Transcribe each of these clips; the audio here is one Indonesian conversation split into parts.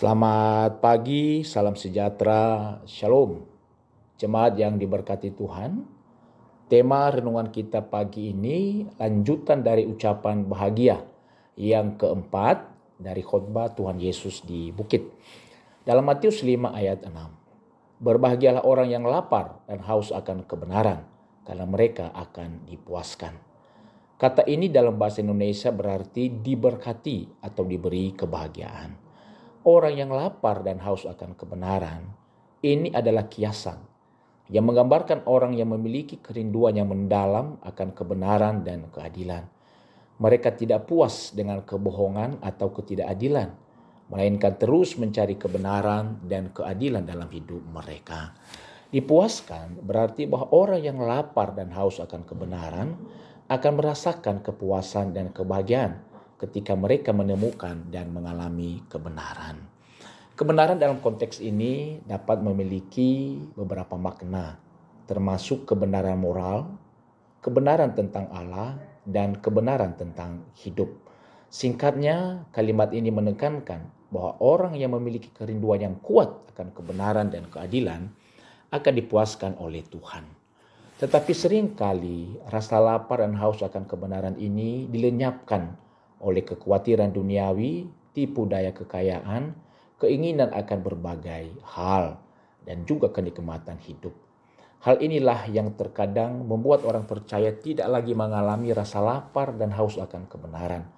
Selamat pagi, salam sejahtera, shalom. Jemaat yang diberkati Tuhan, tema renungan kita pagi ini lanjutan dari ucapan bahagia yang keempat dari khotbah Tuhan Yesus di bukit. Dalam Matius 5 ayat 6, berbahagialah orang yang lapar dan haus akan kebenaran, karena mereka akan dipuaskan. Kata ini dalam bahasa Indonesia berarti diberkati atau diberi kebahagiaan. Orang yang lapar dan haus akan kebenaran, ini adalah kiasan yang menggambarkan orang yang memiliki kerinduan yang mendalam akan kebenaran dan keadilan. Mereka tidak puas dengan kebohongan atau ketidakadilan, melainkan terus mencari kebenaran dan keadilan dalam hidup mereka. Dipuaskan berarti bahwa orang yang lapar dan haus akan kebenaran akan merasakan kepuasan dan kebahagiaan ketika mereka menemukan dan mengalami kebenaran. Kebenaran dalam konteks ini dapat memiliki beberapa makna, termasuk kebenaran moral, kebenaran tentang Allah, dan kebenaran tentang hidup. Singkatnya, kalimat ini menekankan bahwa orang yang memiliki kerinduan yang kuat akan kebenaran dan keadilan akan dipuaskan oleh Tuhan. Tetapi seringkali rasa lapar dan haus akan kebenaran ini dilenyapkan oleh kekhawatiran duniawi, tipu daya kekayaan, keinginan akan berbagai hal, dan juga kenikmatan hidup. Hal inilah yang terkadang membuat orang percaya tidak lagi mengalami rasa lapar dan haus akan kebenaran.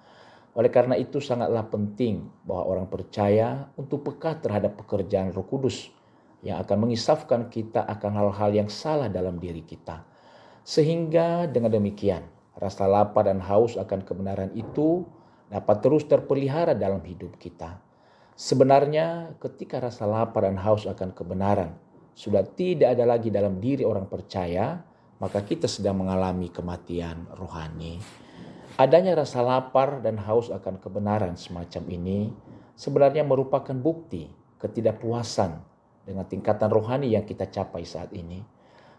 Oleh karena itu sangatlah penting bahwa orang percaya untuk peka terhadap pekerjaan Roh Kudus yang akan mengisafkan kita akan hal-hal yang salah dalam diri kita. Sehingga dengan demikian, rasa lapar dan haus akan kebenaran itu dapat terus terpelihara dalam hidup kita. Sebenarnya ketika rasa lapar dan haus akan kebenaran sudah tidak ada lagi dalam diri orang percaya, maka kita sedang mengalami kematian rohani. Adanya rasa lapar dan haus akan kebenaran semacam ini sebenarnya merupakan bukti ketidakpuasan dengan tingkatan rohani yang kita capai saat ini.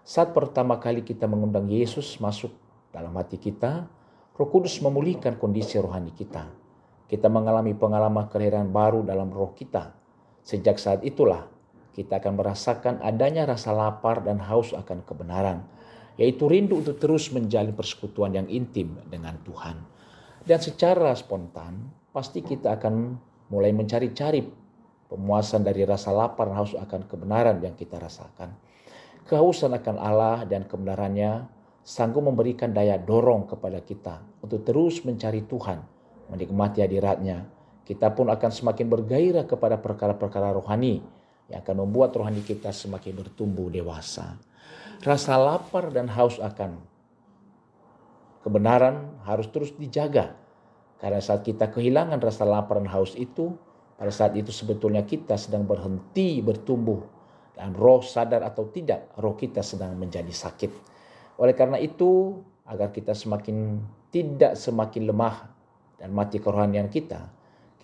Saat pertama kali kita mengundang Yesus masuk dalam hati kita, Roh Kudus memulihkan kondisi rohani kita. Kita mengalami pengalaman kelahiran baru dalam roh kita. Sejak saat itulah kita akan merasakan adanya rasa lapar dan haus akan kebenaran, yaitu rindu untuk terus menjalin persekutuan yang intim dengan Tuhan. Dan secara spontan pasti kita akan mulai mencari-cari pemuasan dari rasa lapar dan haus akan kebenaran yang kita rasakan. Kehausan akan Allah dan kebenarannya sanggup memberikan daya dorong kepada kita untuk terus mencari Tuhan, menikmati hadirat-Nya. Kita pun akan semakin bergairah kepada perkara-perkara rohani yang akan membuat rohani kita semakin bertumbuh dewasa. Rasa lapar dan haus akan kebenaran harus terus dijaga. Karena saat kita kehilangan rasa lapar dan haus itu, pada saat itu sebetulnya kita sedang berhenti bertumbuh. Dan roh sadar atau tidak, roh kita sedang menjadi sakit. Oleh karena itu, agar kita tidak semakin lemah dan mati kerohanian kita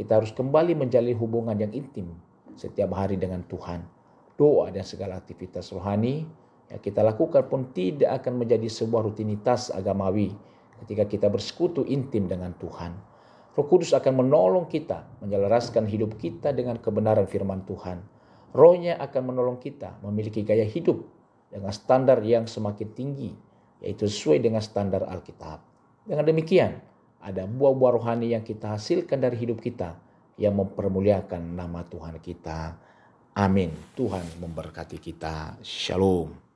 harus kembali menjalin hubungan yang intim setiap hari dengan Tuhan. Doa dan segala aktivitas rohani yang kita lakukan pun tidak akan menjadi sebuah rutinitas agamawi ketika kita bersekutu intim dengan Tuhan. Roh Kudus akan menolong kita menyelaraskan hidup kita dengan kebenaran firman Tuhan. Rohnya akan menolong kita memiliki gaya hidup dengan standar yang semakin tinggi, yaitu sesuai dengan standar Alkitab. Dengan demikian, ada buah-buah rohani yang kita hasilkan dari hidup kita yang mempermuliakan nama Tuhan kita. Amin. Tuhan memberkati kita. Shalom.